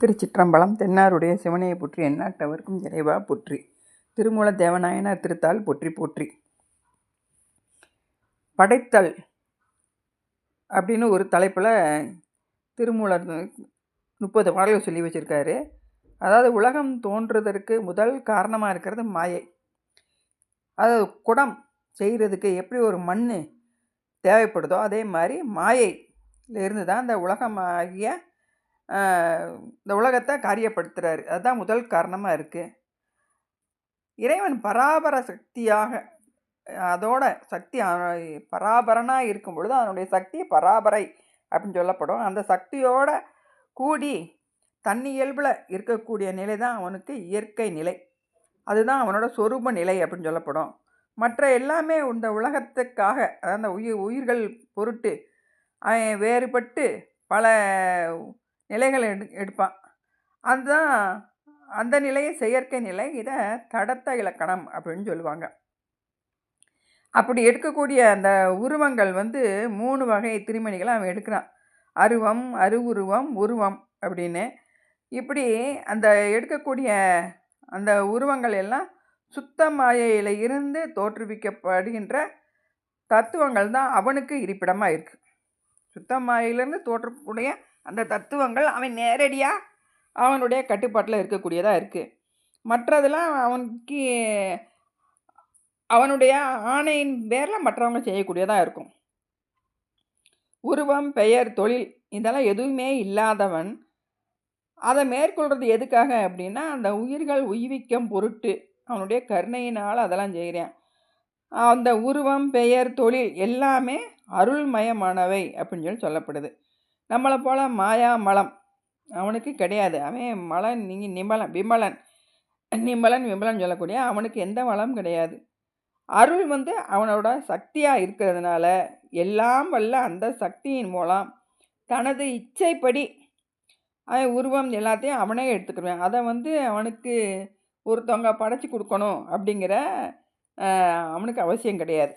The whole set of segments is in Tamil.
திருச்சிற்றம்பலம். தென்னாருடைய சிவனையை போற்றி, எந்நாட்டவர்க்கும் இறைவா போற்றி. திருமூல தேவநாயனார் திருத்தால் போற்றி போற்றி. படைத்தல் அப்படின்னு ஒரு தலைப்பில் திருமூலர் 30 பாடல்கள் சொல்லி வச்சுருக்காரு. அதாவது உலகம் தோன்றுவதற்கு முதல் காரணமாக இருக்கிறது மாயை. அதாவது குடம் செய்கிறதுக்கு எப்படி ஒரு மண் தேவைப்படுதோ அதே மாதிரி மாயையிலிருந்து தான் இந்த உலகமாகிய இந்த உலகத்தை காரியப்படுத்துகிறாரு. அதுதான் முதல் காரணமாக இருக்குது. இறைவன் பராபர சக்தியாக, அதோட சக்தி பராபரனாக இருக்கும் பொழுது அதனுடைய சக்தி பராபரை அப்படின்னு சொல்லப்படும். அந்த சக்தியோட கூடி தன்னியல்பில் இருக்கக்கூடிய நிலை தான் அவனுக்கு இயற்கை நிலை. அதுதான் அவனோட சொரூப நிலை அப்படின்னு சொல்லப்படும். மற்ற எல்லாமே இந்த உலகத்துக்காக, அந்த உயிர்கள் பொருட்டு வேறுபட்டு பல நிலைகளை எடுப்பான். அதுதான் அந்த நிலையை செயற்கை நிலை. இதை தடத்த இலக்கணம் அப்படின்னு சொல்லுவாங்க. அப்படி எடுக்கக்கூடிய அந்த உருவங்கள் 3 வகை திருமணிகளை அவன் எடுக்கிறான். அருவம், அருவுருவம், உருவம் அப்படின்னு. இப்படி அந்த எடுக்கக்கூடிய அந்த உருவங்கள் எல்லாம் சுத்த மாயையில் இருந்து தோற்றுவிக்கப்படுகின்ற தத்துவங்கள் தான் அவனுக்கு இருப்பிடமாக இருக்குது. சுத்த மாயையிலேருந்து தோற்றக்கூடிய அந்த தத்துவங்கள் அவன் நேரடியாக அவனுடைய கட்டுப்பாட்டில் இருக்கக்கூடியதாக இருக்குது. மற்றதெல்லாம் அவனுக்கு அவனுடைய ஆணையின் பேரில் மற்றவங்க செய்யக்கூடியதாக இருக்கும். உருவம், பெயர், தொழில் இதெல்லாம் எதுவுமே இல்லாதவன் அதை மேற்கொள்கிறது எதுக்காக அப்படின்னா, அந்த உயிர்கள் உய்விக்கும் பொருட்டு அவனுடைய கருணையினால் அதெல்லாம் செய்கிறான். அந்த உருவம், பெயர், தொழில் எல்லாமே அருள்மயமானவை அப்படின்னு சொல்லப்படுது. நம்மளை போல் மாயா மலம் அவனுக்கு கிடையாது. அவன் மலன், நிமலன், நிமலன் விமலன் சொல்லக்கூடிய அவனுக்கு எந்த மலம் கிடையாது. அருள் அவனோட சக்தியாக இருக்கிறதுனால எல்லாம் வல்ல அந்த சக்தியின் மூலம் தனது இச்சைப்படி அவன் உருவம் எல்லாத்தையும் அவனே எடுத்துக்கிடுவான். அதை அவனுக்கு ஒருத்தவங்க படைச்சி கொடுக்கணும் அப்படிங்கிற அவனுக்கு அவசியம் கிடையாது.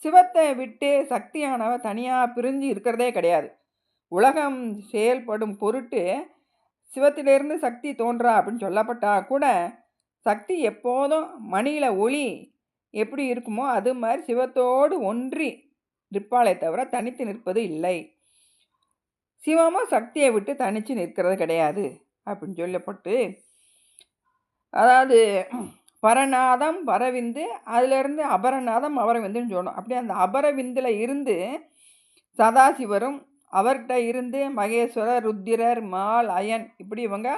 சிவத்தை விட்டு சக்தியானவ தனியாக பிரிஞ்சு இருக்கிறதே கிடையாது. உலகம் செயல்படும் பொருட்டு சிவத்திலிருந்து சக்தி தோன்றா அப்படின்னு சொல்லப்பட்டால் கூட சக்தி எப்போதும் மணியில் ஒளி எப்படி இருக்குமோ அது மாதிரி சிவத்தோடு ஒன்றி நிற்பாளே தவிர தனித்து நிற்பது இல்லை. சிவமும் சக்தியை விட்டு தனித்து நிற்கிறது கிடையாது அப்படின்னு சொல்லப்பட்டு, அதாவது பரநாதம் பரவிந்து, அதிலிருந்து அபரநாதம் அபரவிந்துன்னு சொல்லணும். அப்படியே அந்த அபரவிந்தில் இருந்து சதாசிவரும், அவர்கிட்ட இருந்து மகேஸ்வரர், ருத்திரர், மால், அயன், இப்படி இவங்க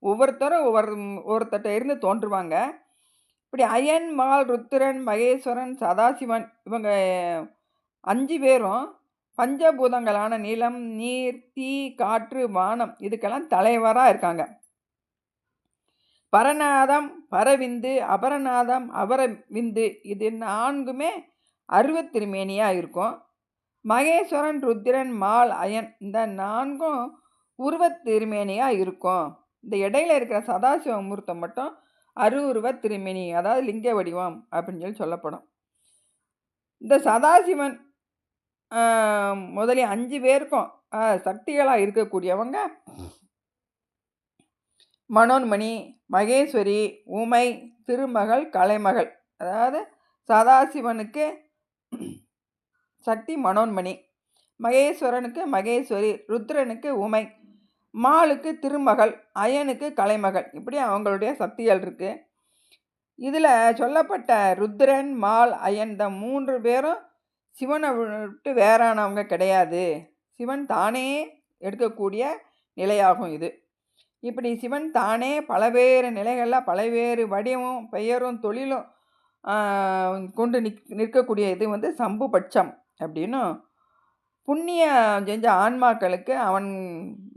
ஒவ்வொருத்தரும் ஒவ்வொருத்தட்ட இருந்து தோன்றுவாங்க. இப்படி அயன், மால், ருத்திரன், மகேஸ்வரன், சதாசிவன் இவங்க 5 பேரும் பஞ்சபூதங்களான நிலம், நீர், தீ, காற்று, வானம் இதுக்கெல்லாம் தலைவராக இருக்காங்க. பரநாதம், பரவிந்து, அபரநாதம், அபரவிந்து இது 4மே அருவத்திருமேனியாக இருக்கும். மகேஸ்வரன், ருத்திரன், மால், அயன் இந்த 4ம் உருவத்திருமேனியாக இருக்கும். இந்த இடையில இருக்கிற சதாசிவ மூர்த்தம் மட்டும் அருவுருவ திருமேனி, அதாவது லிங்க வடிவம் அப்படின்னு சொல்லப்படும். இந்த சதாசிவன் முதலிய 5 பேருக்கும் சக்திகளாக இருக்கக்கூடியவங்க மனோன்மணி, மகேஸ்வரி, உமை, திருமகள், கலைமகள். அதாவது சதாசிவனுக்கு சக்தி மனோன்மணி, மகேஸ்வரனுக்கு மகேஸ்வரி, ருத்ரனுக்கு உமை, மாலுக்கு திருமகள், அயனுக்கு கலைமகள். இப்படி அவங்களுடைய சக்திகள் இருக்குது. இதில் சொல்லப்பட்ட ருத்ரன், மால், அயன் இந்த 3 பேரும் சிவனை விட்டு வேறானவங்க கிடையாது. சிவன் தானே எடுக்கக்கூடிய நிலையாகும் இது. இப்படி சிவன் தானே பலவேறு நிலைகளில் பலவேறு வடிவமும் பெயரும் தொழிலும் கொண்டு நிற்கக்கூடிய இது சம்புபட்சம் அப்படின்னும், புண்ணியம் செஞ்ச ஆன்மாக்களுக்கு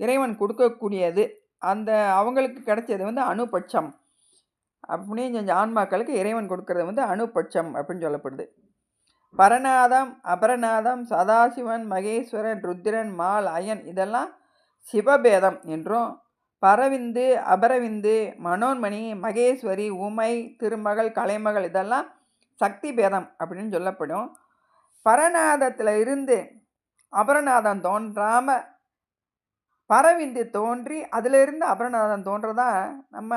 இறைவன் கொடுக்கக்கூடியது. அந்த அவங்களுக்கு கிடைச்சது அணுபட்சம். புண்ணியம் செஞ்ச ஆன்மாக்களுக்கு இறைவன் கொடுக்கறது அணுபட்சம் அப்படின்னு சொல்லப்படுது. பரநாதம், அபரநாதம், சதாசிவன், மகேஸ்வரன், ருத்திரன், மால், அயன் இதெல்லாம் சிவபேதம் என்றும், பரவிந்து, அபரவிந்து, மனோன்மணி, மகேஸ்வரி, உமை, திருமகள், கலைமகள் இதெல்லாம் சக்தி பேதம் அப்படின்னு சொல்லப்படும். பரநாதத்தில் இருந்து அபரநாதம் தோன்றாமல் பரவிந்து தோன்றி அதிலிருந்து அபரநாதன் தோன்றதா நம்ம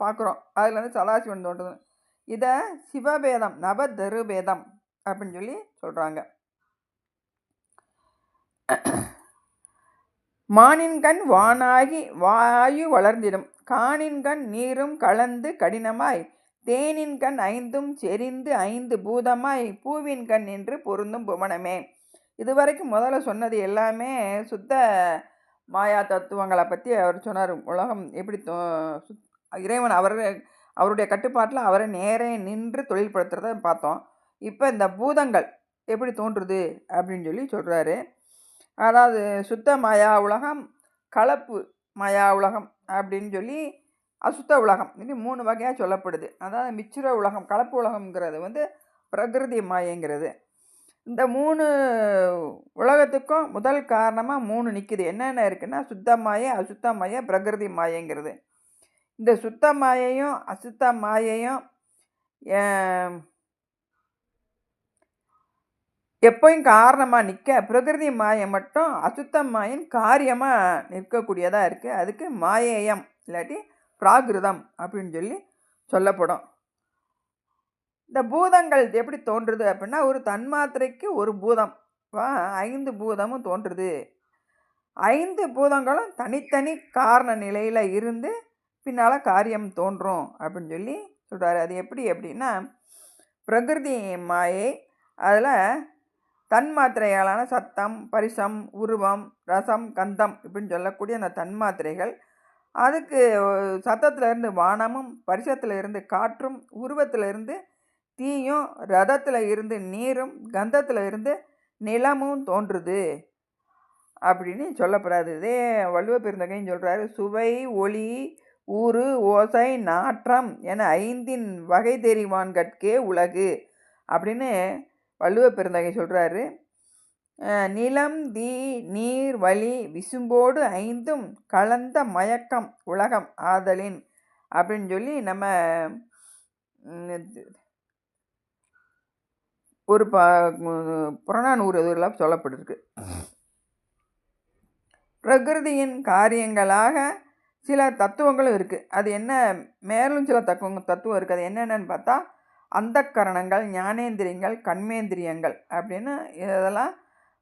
பார்க்குறோம். அதில் வந்து சதாசிவன் தோன்றுது. இதை சிவபேதம் நவதருபேதம் அப்படின்னு சொல்லி சொல்கிறாங்க. மானின்கண் வானாகி வாயு வளர்ந்திடும், காணின்கண் நீரும் கலந்து கடினமாய், தேனின்கண் ஐந்தும் செறிந்து ஐந்து பூதமாய், பூவின்கண் நின்று பொருந்தும் புவனமே. இதுவரைக்கும் முதல்ல சொன்னது எல்லாமே சுத்த மாயா தத்துவங்களை பற்றி அவர் சொன்னார். உலகம் எப்படி இறைவன் அவருடைய கட்டுப்பாட்டில் அவரை நேரே நின்று தொழில்படுத்துறத பார்த்தோம். இப்போ இந்த பூதங்கள் எப்படி தோன்றுது அப்படின்னு சொல்லி சொல்கிறாரு. அதாவது சுத்த மாயா உலகம், கலப்பு மாயா உலகம் அப்படின்னு சொல்லி அசுத்த உலகம், இது 3 வகையாக சொல்லப்படுது. அதாவது மிச்சுர உலகம், கலப்பு உலகம்ங்கிறது வந்து பிரகிருதி மாயங்கிறது. இந்த 3 உலகத்துக்கும் முதல் காரணமாக 3 நிற்குது. என்னென்ன இருக்குன்னா சுத்த மாயை, அசுத்த மாயை, பிரகிருதி மாயங்கிறது. இந்த சுத்த மாயையும் அசுத்த மாயையும் எப்போயும் காரணமாக நிற்க, பிரகிருதி மாயை மட்டும் அசுத்த மாயின் காரியமாக நிற்கக்கூடியதாக இருக்குது. அதுக்கு மாயேயம் இல்லாட்டி பிராகிருதம் அப்படின்னு சொல்லி சொல்லப்படும். இந்த பூதங்கள் எப்படி தோன்றுது அப்படின்னா, ஒரு தன்மாத்திரைக்கு ஒரு பூதம் 5 பூதமும் தோன்றுது. 5 பூதங்களும் தனித்தனி காரண நிலையில் இருந்து பின்னால் காரியம் தோன்றும் அப்படின்னு சொல்லி சொல்கிறாரு. அது எப்படி அப்படின்னா, பிரகிருதி மாயை அதில் தன்மாத்திரைகளான சத்தம், பரிசம், உருவம், ரசம், கந்தம் இப்படின்னு சொல்லக்கூடிய அந்த தன்மாத்திரைகள், அதுக்கு சத்தத்திலிருந்து வானமும், பரிசத்தில் இருந்து காற்றும், உருவத்தில் இருந்து தீயும், ரதத்தில் இருந்து நீரும், கந்தத்தில் இருந்து நிலமும் தோன்றுது அப்படின்னு சொல்லப்படாது. இதே வள்ளுவ பெருந்தகைன்னு சொல்கிறாரு. சுவை, ஒளி, ஊறு, ஓசை, நாற்றம் என 5 வகை தெரிவான்கட்கே உலகு அப்படின்னு வள்ளுவ பெருந்தகை சொல்கிறாரு. நிலம், தீ, நீர், வளி, விசும்போடு 5ம் கலந்த மயக்கம் உலகம் ஆதலின் அப்படின்னு சொல்லி நம்ம ஒரு புறநானூறு இதெல்லாம் சொல்லப்பட்டிருக்கு. பிரகிருதியின் காரியங்களாக சில தத்துவங்களும் இருக்குது. அது என்ன, மேலும் சில தத்துவம் இருக்குது. அது என்னென்னு பார்த்தா அந்தக்கரணங்கள், ஞானேந்திரியங்கள், கண்மேந்திரியங்கள் அப்படின்னு இதெல்லாம்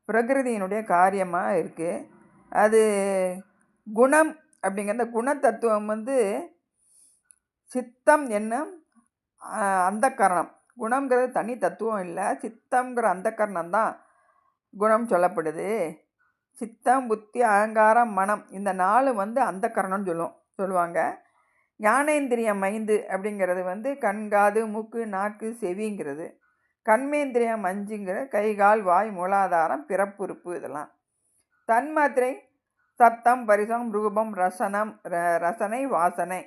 பிரகிருதியினுடைய காரியமாக இருக்குது. அது குணம் அப்படிங்கிற குணத்தத்துவம் வந்து சித்தம் என்னும் அந்தக்கரணம். குணம்ங்கிறது தனி தத்துவம் இல்லை, சித்தம்ங்கிற அந்தக்கரணம் தான் குணம் சொல்லப்படுது. சித்தம், புத்தி, அகங்காரம், மனம் இந்த 4 வந்து அந்தக்கரணம்னு சொல்லுவாங்க. ஞானேந்திரியம் 5 அப்படிங்கிறது வந்து கண், காது, மூக்கு, நாக்கு, செவிங்கிறது. கண்மேந்திரியம் 5ங்கிறது கை, கால், வாய், மூலாதாரம், பிறப்புறுப்பு. இதெல்லாம் தன்மாத்திரை சத்தம், பரிசம், ரூபம், ரசனை, வாசனை.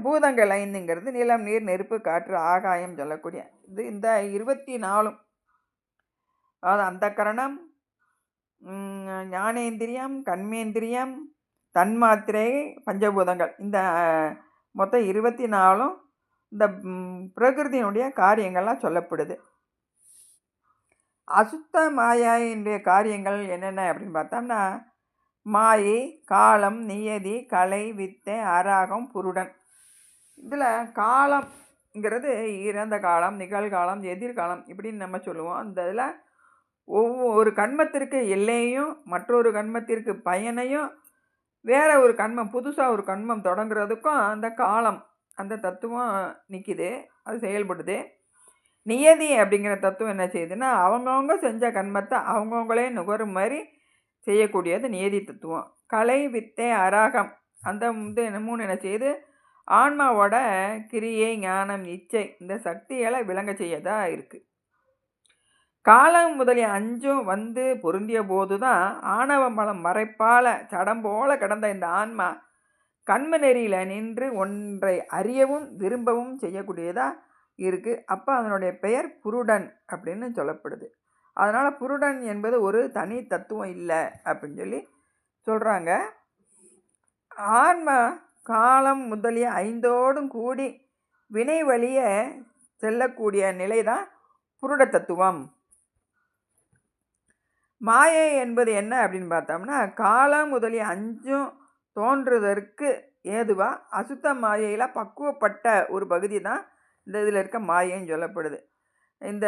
பூதங்கள் 5ங்கிறது நிலம், நீர், நெருப்பு, காற்று, ஆகாயம் சொல்லக்கூடிய இது. இந்த 24 அதாவது அந்தக்கரணம், ஞானேந்திரியம், கண்மேந்திரியம், தன்மாத்திரை, பஞ்சபூதங்கள், இந்த மொத்தம் 24 இந்த பிரகிருதியினுடைய காரியங்கள்லாம் சொல்லப்படுது. அசுத்த மாயினுடைய காரியங்கள் என்னென்ன அப்படின்னு பார்த்தோம்னா, மாயை, காலம், நியதி, கலை, வித்தை, அராகம், புருடன். இதில் காலம்ங்கிறது இறந்த காலம், நிகழ்காலம், எதிர்காலம் இப்படின்னு நம்ம சொல்லுவோம். அந்த இதில் ஒவ்வொரு கண்மத்திற்கு எல்லையும், மற்றொரு கண்மத்திற்கு பயனையும், வேற ஒரு கண்மம் புதுசாக ஒரு கண்மம் தொடங்குறதுக்கும் அந்த காலம் அந்த தத்துவம் நிற்கிது, அது செயல்படுது. நியதி அப்படிங்கிற தத்துவம் என்ன செய்யுதுன்னா, அவங்கவுங்க செஞ்ச கண்மத்தை அவங்கவுங்களே நுகரும் மாதிரி செய்யக்கூடியது நியதி தத்துவம். கலை, வித்தை, அராகம் அந்த 3 என்ன செய்யுது, ஆன்மாவோட கிரியை, ஞானம், இச்சை இந்த சக்திகளை விளங்க செய்யதாக இருக்குது. காலம் முதலிய 5ம் வந்து பொருந்திய போது தான் ஆணவ மலம் மறைப்பால சடம் போல கிடந்த இந்த ஆன்மா கண்ம நெறியில் நின்று ஒன்றை அறியவும் விரும்பவும் செய்யக்கூடியதாக இருக்குது. அப்போ அதனுடைய பெயர் புருடன் அப்படின்னு சொல்லப்படுது. அதனால் புருடன் என்பது ஒரு தனி தத்துவம் இல்லை அப்படின்னு சொல்லி சொல்கிறாங்க. ஆன்மா காலம் முதலிய 5ஓடும் கூடி வினை வழிய செல்லக்கூடிய நிலை தான் புருட தத்துவம். மாயை என்பது என்ன அப்படின்னு பார்த்தோம்னா, காலம் முதலிய 5ம் தோன்றுவதற்கு ஏதுவா அசுத்த மாயையில் பக்குவப்பட்ட ஒரு பகுதி தான் இந்த இதில் இருக்க மாயைன்னு சொல்லப்படுது. இந்த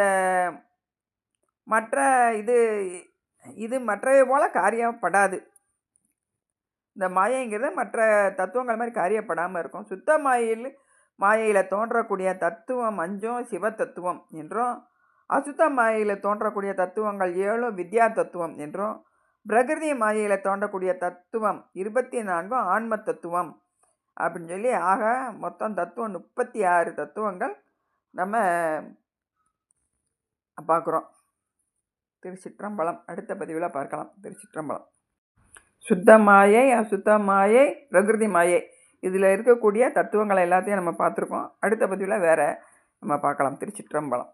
மற்ற இது இது மற்றவை போல காரியப்படாது. இந்த மாயைங்கிறது மற்ற தத்துவங்கள் மாதிரி காரியப்படாமல் இருக்கும். சுத்த மாயையில் தோன்றக்கூடிய தத்துவம் 5ம் சிவ தத்துவம் என்றும், அசுத்த மாயையில் தோன்றக்கூடிய தத்துவங்கள் 7ம் வித்யா தத்துவம் என்றும், பிரகிருதி மாயையில் தோன்றக்கூடிய தத்துவம் 24ம் ஆன்ம தத்துவம் அப்படின்னு சொல்லி ஆக மொத்தம் தத்துவம் 36 தத்துவங்கள் நம்ம பார்க்குறோம். திருச்சிற்றம்பலம். அடுத்த பதிவில் பார்க்கலாம். திருச்சிற்றம்பலம். சுத்த மாயை, அசுத்த மாயை, பிரகிருதி மாயை, இதில் இருக்கக்கூடிய தத்துவங்களை எல்லாத்தையும் நம்ம பார்த்துருக்கோம். அடுத்த பதிவில் வேறு நம்ம பார்க்கலாம். திருச்சிற்றம்பலம்.